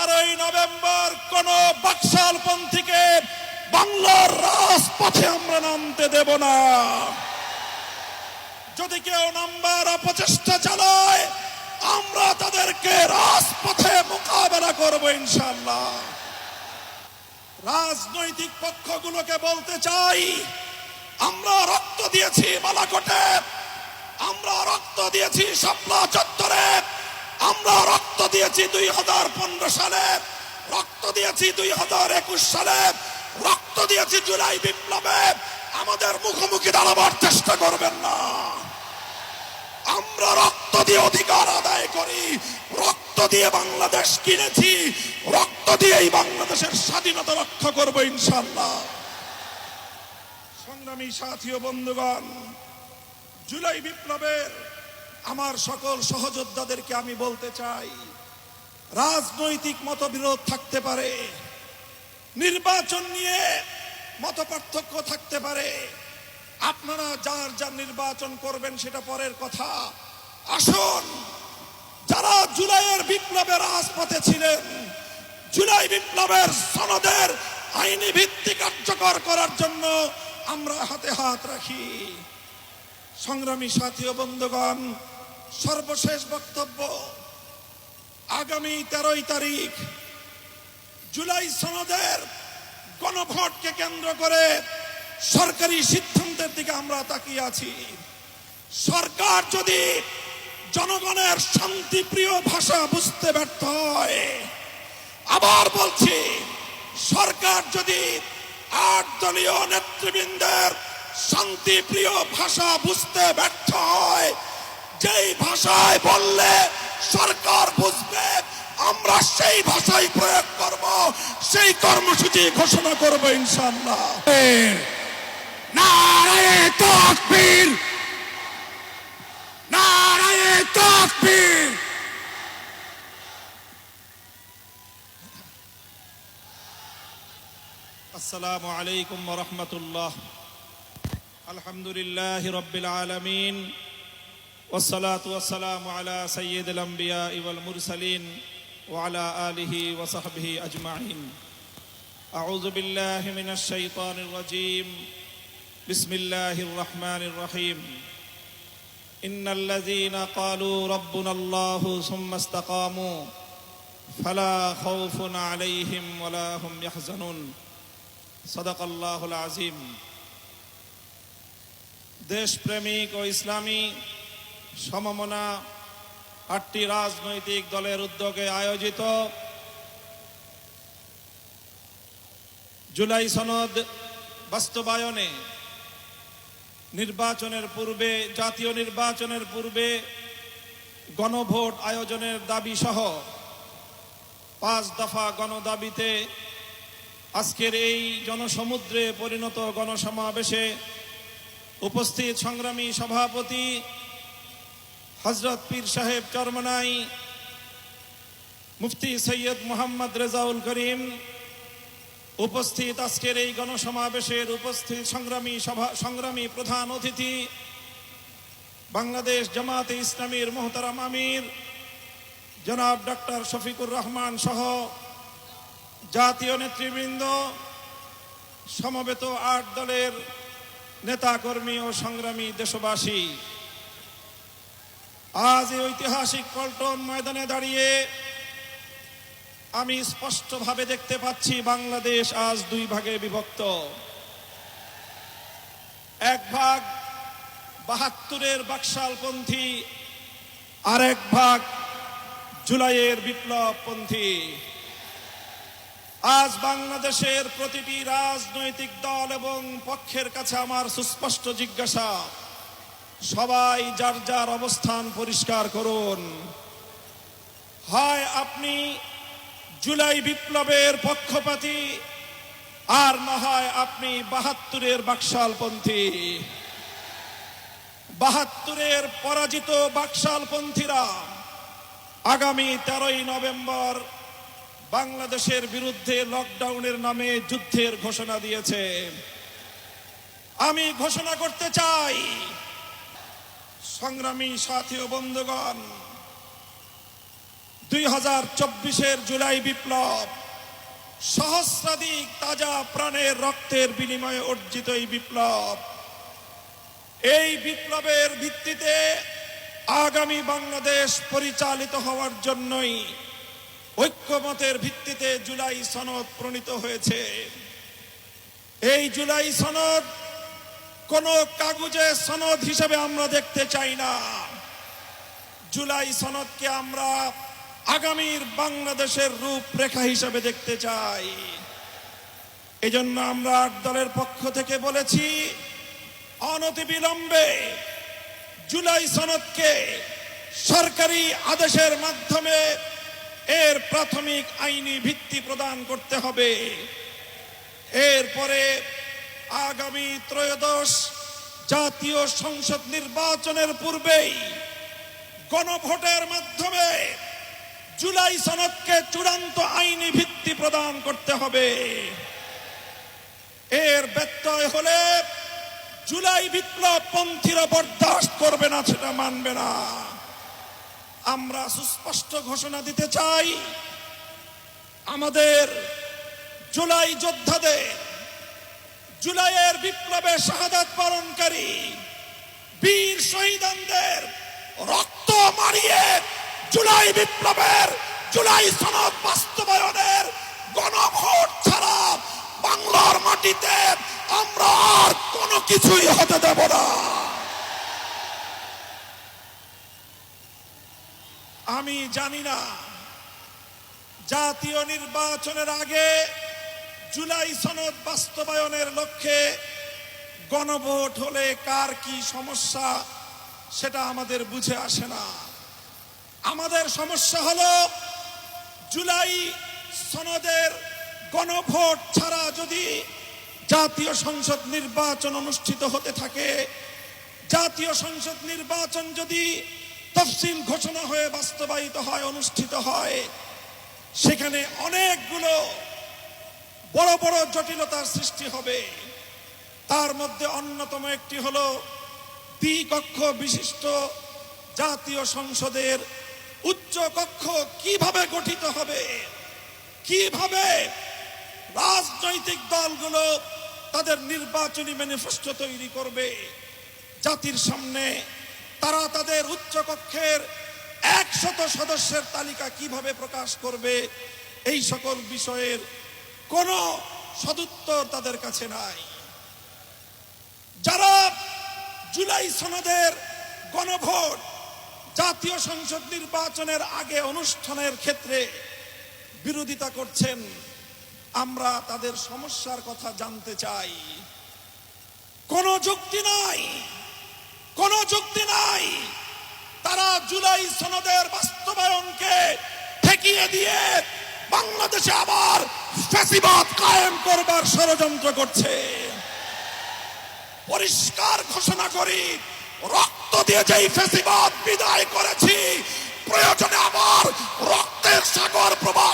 13 November কোন বাকশালপন্থীকে বাংলার রাজপথে আমরা নামতে দেব না। যদি কেউ নামবার অপচেষ্টা চালায় আমরা তাদেরকে রাজপথে মোকাবেলা করব ইনশাআল্লাহ। রাজনৈতিক পক্ষগুলোকে বলতে চাই, আমরা রক্ত দিয়েছি বালাকোটে, আমরা রক্ত দিয়েছি শাপলা চত্বরে, আমরা রক্ত দিয়েছি 2015 সালে, রক্ত দিয়েছি 2021 সালে, রক্ত দিয়েছি জুলাই বিপ্লবে। আমাদের মুখোমুখি দাঁড়াবার চেষ্টা করবেন না। আমরা রক্ত দিয়ে অধিকার আদায় করি, রক্ত দিয়ে বাংলাদেশ কিনেছি, রক্ত দিয়েই বাংলাদেশের স্বাধীনতা রক্ষা করব ইনশাআল্লাহ। সংগ্রামী সাথী ও বন্ধুগণ, জুলাই বিপ্লবের আমার সকল সহযোদ্ধাদেরকে আমি বলতে চাই, রাজনৈতিক মতবিরোধ থাকতে পারে, নির্বাচন নিয়ে মতপার্থক্য থাকতে পারে, আপনারা যার যার নির্বাচন করবেন সেটা পরের কথা। আসুন, যারা জুলাইয়ের বিপ্লবের রাজপথে ছিলেন, জুলাই বিপ্লবের সনদের আইনি ভিত্তি কার্যকর করার জন্য আমরা হাতে হাত রাখি। সংগ্রামী সাথী ও বন্ধুগণ, সর্বশেষ বক্তব্য, আগামী 13 তারিখ জুলাই সনদের গণভোটকে কেন্দ্র করে সরকারি সিদ্ধান্তের দিকে আমরা তাকিয়ে আছি। সরকার যদি জনগণের শান্তিপ্রিয় ভাষা বুঝতে ব্যর্থ হয়, আবার বলছি, সরকার যদি 8 দলীয় নেতৃবৃন্দের শান্তিপ্রিয় ভাষা বুঝতে ব্যর্থ হয়, যেই ভাষায় বললে সরকার বুঝবে আমরা সেই ভাষাই প্রয়োগ করব, সেই কর্মসূচি ঘোষণা করব ইনশাআল্লাহ। নারায়ে তাকবীর, নারায়ে তাকবীর। আসসালামু আলাইকুম ওয়া রাহমাতুল্লাহ। আলহামদুলিল্লাহি রাব্বিল আলামিন, ওয়াসসালাতু ওয়াসসালামু আলা সাইয়্যিদিল আমবিয়া ওয়াল মুরসালিন ওয়া আলা আলিহি ওয়া সাহবিহি আজমাইন। আউযু বিল্লাহি মিনাশ শাইতানির রাজীম। বিসমিল্লাহির রহমানির রহিম। ইন্নাল্লাযীনা ক্বালু রাব্বুনাল্লাহু সুম্মা ইসতাকামু ফালা খাউফুন আলাইহিম ওয়ালা হুম ইয়াহজানুন। সাদাকাল্লাহুল আযীম। দেশপ্রেমিক ও ইসলামী সমমনা 8টি রাজনৈতিক দলের উদ্যোগে আয়োজিত জুলাই সনদ বাস্তবায়নে নির্বাচনের পূর্বে, জাতীয় নির্বাচনের পূর্বে গণভোট আয়োজনের দাবি সহ 5 দফা গণদাবিতে আজকের এই জনসমুদ্রে পরিণত গণসমাবেশে উপস্থিত সংগ্রামী সভাপতি হযরত পীর সাহেব চরমনাই, মুফতি সৈয়দ মোহাম্মদ রেজাউল করিম, উপস্থিত আজকের এই গণসমাবেশের উপস্থিত সংগ্রামী প্রধান অতিথি বাংলাদেশ জামাতে ইসলামীর মোহতারাম আমির জনাব ডক্টর শফিকুর রহমান সহ জাতীয় নেতৃবৃন্দ, সমবেত 8 দলের নেতাকর্মী ও সংগ্রামী দেশবাসী, আজ এই ঐতিহাসিক পল্টন ময়দানে দাঁড়িয়ে আমি স্পষ্টভাবে দেখতে পাচ্ছি বাংলাদেশ আজ 2 ভাগে বিভক্ত। এক ভাগ 72-এর বাকশালপন্থী, আর এক ভাগ জুলাইয়ের বিপ্লবপন্থী। আজ বাংলাদেশের প্রতিটি রাজনৈতিক দল এবং পক্ষের কাছে আমার সুস্পষ্ট জিজ্ঞাসা, সবাই যার যার অবস্থান পরিষ্কার করুন। হয় আপনি জুলাই বিপ্লবের পক্ষপাতী, আর না হয় আপনি 72-এর বাকশালপন্থী। 72-এর পরাজিত বাকশালপন্থীরা আগামী 13 নভেম্বর বাংলাদেশের বিরুদ্ধে লকডাউনের নামে যুদ্ধের ঘোষণা দিয়েছে। আমি ঘোষণা করতে চাই, সংগ্রামী সাথী ও বন্ধুগণ, 2024-এর জুলাই বিপ্লব সহস্রাধিক তাজা প্রাণের রক্তের বিনিময়ে অর্জিত এই বিপ্লব। এই বিপ্লবের ভিত্তিতে আগামী বাংলাদেশ পরিচালিত হওয়ার জন্যই ঐক্যমতের ভিত্তিতে জুলাই সনদ প্রণীত হয়েছে। এই জুলাই সনদ কোনো কাগজে সনদ হিসেবে আমরা দেখতে চাই না। জুলাই সনদকে আমরা আগামীর বাংলাদেশের রূপরেখা হিসেবে দেখতে চাই। এজন্য আমরা ৮ দলের পক্ষ থেকে বলেছি, অনতিবিলম্বে জুলাই সনদকে সরকারি আদেশের মাধ্যমে এর প্রাথমিক আইনি ভিত্তি প্রদান করতে হবে। এরপরে আগামী ত্রয়োদশ জাতীয় সংসদ নির্বাচনের পূর্বেই গণভোটের মাধ্যমে জুলাই সনদকে চূড়ান্ত আইনি ভিত্তি প্রদান করতে হবে। এর ব্যত্যয় হলে জুলাই বিপ্লব পন্থীরা বরদাস্ত করবে না, সেটা মানবে না। আমরা সুস্পষ্ট ঘোষণা দিতে চাই, আমাদের জুলাই যোদ্ধাদের, জুলাইয়ের বিপ্লবে শাহাদাত বরণকারী বীর শহীদদের রক্ত মারিয়ে জুলাই বিপ্লবের, জুলাই সনদ বাস্তবায়নের গণভোট ছাড়া বাংলার মাটিতে আমরা আর কোনো কিছুই হতে দেব না। আমি জানি না জাতীয় নির্বাচনের আগে জুলাই সনদ বাস্তবায়নের লক্ষ্যে গণভোট হলে কার কি সমস্যা, সেটা আমাদের বুঝে আসে না। আমাদের সমস্যা হলো জুলাই সনদের গণভোট ছাড়া যদি জাতীয় সংসদ নির্বাচন অনুষ্ঠিত হতে থাকে, জাতীয় সংসদ নির্বাচন যদি তফসিল ঘোষণা হয়ে বাস্তবায়িত হয়, অনুষ্ঠিত হয়, সেখানে অনেকগুলো বড় বড় জটিলতার সৃষ্টি হবে। তার মধ্যে অন্যতম একটি হলো দ্বিকক্ষ বিশিষ্ট জাতীয় সংসদের উচ্চ কক্ষ কিভাবে গঠিত হবে, কিভাবে রাজনৈতিক দলগুলো তাদের নির্বাচনী ম্যানিফেস্টো তৈরি করবে, জাতির সামনে তারা তাদের উচ্চ কক্ষের 100 সদস্যের তালিকা কিভাবে প্রকাশ করবে, এই সকল বিষয়ের কোনো সদুত্তর তাদের কাছে নাই। যারা জুলাই সনদের গণভোট জাতীয় সংসদ নির্বাচনের আগে অনুষ্ঠানের ক্ষেত্রে বিরোধিতা করছেন, আমরা তাদের সমস্যার কথা জানতে চাই। কোনো যুক্তি নাই, কোনো যুক্তি নাই। তারা জুলাই সনদের বাস্তবায়নকে ঠেকিয়ে দিয়ে বাংলাদেশে আবার ফ্যাসিবাদ কায়েম করবার ষড়যন্ত্র করছে। পরিষ্কার ঘোষণা করি, রক্ত দিয়ে যেই ফ্যাসিবাদ বিদায় করেছি, প্রয়োজনে আবার রক্তের সাগর প্রবাহ